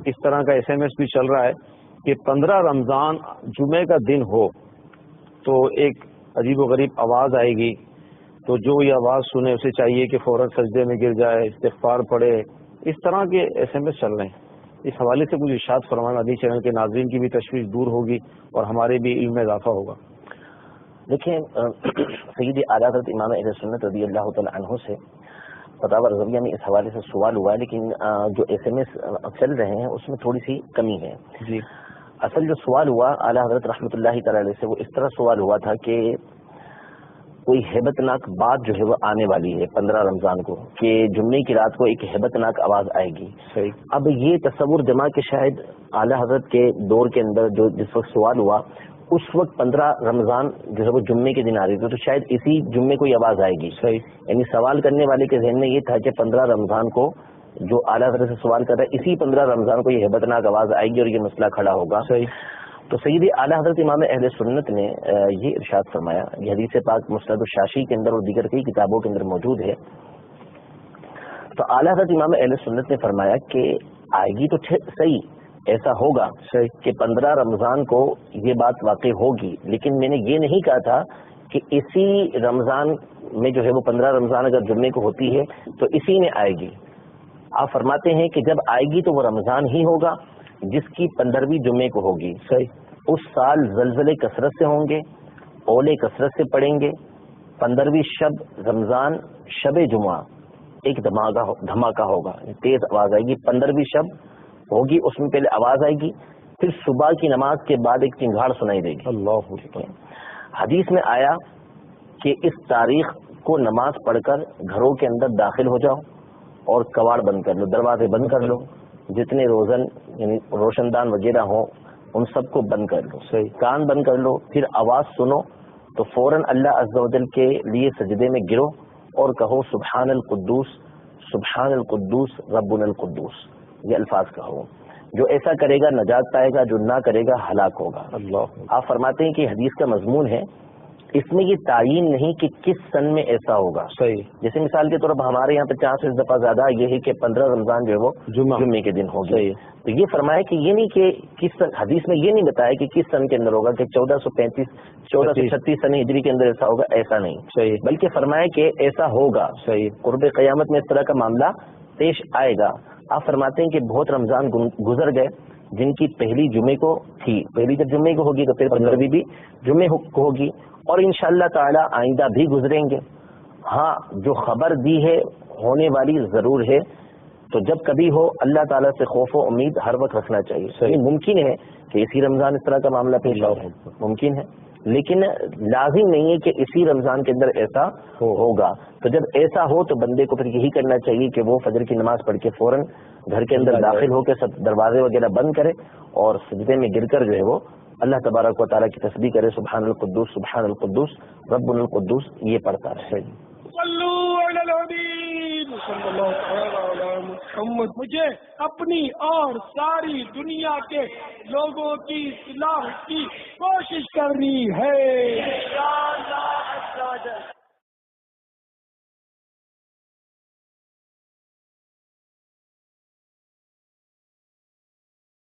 اس طرح کا SMS بھی چل رہا ہے کہ 15 رمضان جمعے کا دن ہو تو ایک عجیب و غریب آواز آئے گی، تو جو یہ آواز سنے اسے چاہیے کہ فوراً سجدے میں گر جائے، استغفار پڑھے. اس طرح کے SMS چل رہے ہیں. اس حوالے سے کچھ ارشاد فرمانا، ابھی چینل کے ناظرین کی بھی تشویش دور ہوگی اور ہمارے بھی علم میں اضافہ ہوگا. دیکھیں، سیدی اعلیٰ حضرت امام اہل سنت رضی اللہ تعالی عنہ سے فتاوی رضویہ میں اس حوالے سے سوال ہوا ہے، لیکن جو SMS چل رہے ہیں اس میں تھوڑی سی کمی ہے. جی، اصل جو سوال ہوا اعلیٰ حضرت رحمۃ اللہ تعالی علیہ سے، وہ اس طرح سوال ہوا تھا کہ کوئی ہیبت ناک بات جو ہے وہ آنے والی ہے 15 رمضان کو، کہ جمعے کی رات کو ایک ہیبت ناک آواز آئے گی. صحیح. اب یہ تصور جمع کہ شاید اعلیٰ حضرت کے دور کے اندر جو جس وقت سوال ہوا اس وقت 15 رمضان جو ہے وہ جمعے کے دن آ رہی تھی، تو شاید اسی جمعے کو یہ آواز آئے گی. صحیح. یعنی سوال کرنے والے کے ذہن میں یہ تھا کہ 15 رمضان کو جو اعلیٰ حضرت سے سوال کر رہا ہے اسی 15 رمضان کو یہ ہیبت ناک آواز آئے گی اور یہ مسئلہ کھڑا ہوگا. صحیح. تو سیدی اعلیٰ حضرت امام اہل سنت نے یہ ارشاد فرمایا، یہ حدیث پاک مسند الشاشی کے اندر اور دیگر کئی کتابوں کے اندر موجود ہے. تو اعلیٰ حضرت امام اہل سنت نے فرمایا کہ آئے گی تو صحیح، ایسا ہوگا کہ 15 رمضان کو یہ بات واقع ہوگی، لیکن میں نے یہ نہیں کہا تھا کہ اسی رمضان میں جو ہے وہ 15 رمضان اگر جمعے کو ہوتی ہے تو اسی میں آئے گی. آپ فرماتے ہیں کہ جب آئے گی تو وہ رمضان ہی ہوگا جس کی 15ویں جمعے کو ہوگی. صحیح. اس سال زلزلے کثرت سے ہوں گے، اولے کثرت سے پڑیں گے. 15ویں شب رمضان شب جمعہ ایک دھماکہ ہوگا، تیز آواز آئے گی. 15ویں شب ہوگی، اس میں پہلے آواز آئے گی، پھر صبح کی نماز کے بعد ایک چنگھاڑ سنائی دے گی. اللہ اکبر. حدیث میں آیا کہ اس تاریخ کو نماز پڑھ کر گھروں کے اندر داخل ہو جاؤ اور کواڑ بند کر لو، دروازے بند کر لو، جتنے روزن یعنی روشن دان وغیرہ ہوں ان سب کو بند کر لو. صحیح. کان بند کر لو، پھر آواز سنو تو فوراً اللہ عز و جل کے لیے سجدے میں گرو اور کہو سبحان القدوس سبحان القدوس ربنا القدوس. یہ الفاظ کہو. جو ایسا کرے گا نجات پائے گا، جو نہ کرے گا ہلاک ہوگا. اللہ. آپ فرماتے ہیں کہ حدیث کا مضمون ہے، اس میں یہ تعین نہیں کہ کس سن میں ایسا ہوگا. صحیح. جیسے مثال کے طور پر ہمارے یہاں 50 دفعہ زیادہ یہ ہے کہ 15 رمضان جو ہے وہ جمعے کے دن ہوگی. صحیح. تو یہ فرمایا کہ یہ نہیں کہ کس سن، حدیث میں یہ نہیں بتایا کہ کس سن کے اندر ہوگا، کہ 1436 سن ہجری کے اندر ایسا ہوگا، ایسا نہیں. صحیح. بلکہ فرمایا کہ ایسا ہوگا. صحیح. قرب قیامت میں اس طرح کا معاملہ پیش آئے گا. آپ فرماتے ہیں کہ بہت رمضان گزر گئے جن کی پہلی جمعے کو تھی، پہلی جب جمعے کو ہوگی تو پھر 15ویں بھی جمعے کو ہوگی، اور انشاءاللہ تعالی آئندہ بھی گزریں گے. ہاں، جو خبر دی ہے ہونے والی ضرور ہے، تو جب کبھی ہو اللہ تعالیٰ سے خوف و امید ہر وقت رکھنا چاہیے. صحیح. ممکن ہے کہ اسی رمضان اس طرح کا معاملہ پیش آئے، ممکن ہے، لیکن لازم نہیں ہے کہ اسی رمضان کے اندر ایسا ہوگا. تو جب ایسا ہو تو بندے کو پھر یہی کرنا چاہیے کہ وہ فجر کی نماز پڑھ کے فوراً گھر کے اندر داخل ہو کے سب دروازے وغیرہ بند کرے اور سجدے میں گر کر جو ہے وہ اللہ تبارک و تعالیٰ کی تسبیح کرے، سبحان القدوس سبحان القدوس ربنا القدوس، یہ پڑھتا رہے. مجھے اپنی اور ساری دنیا کے لوگوں کی اصلاح کی کوشش کرنی ہے.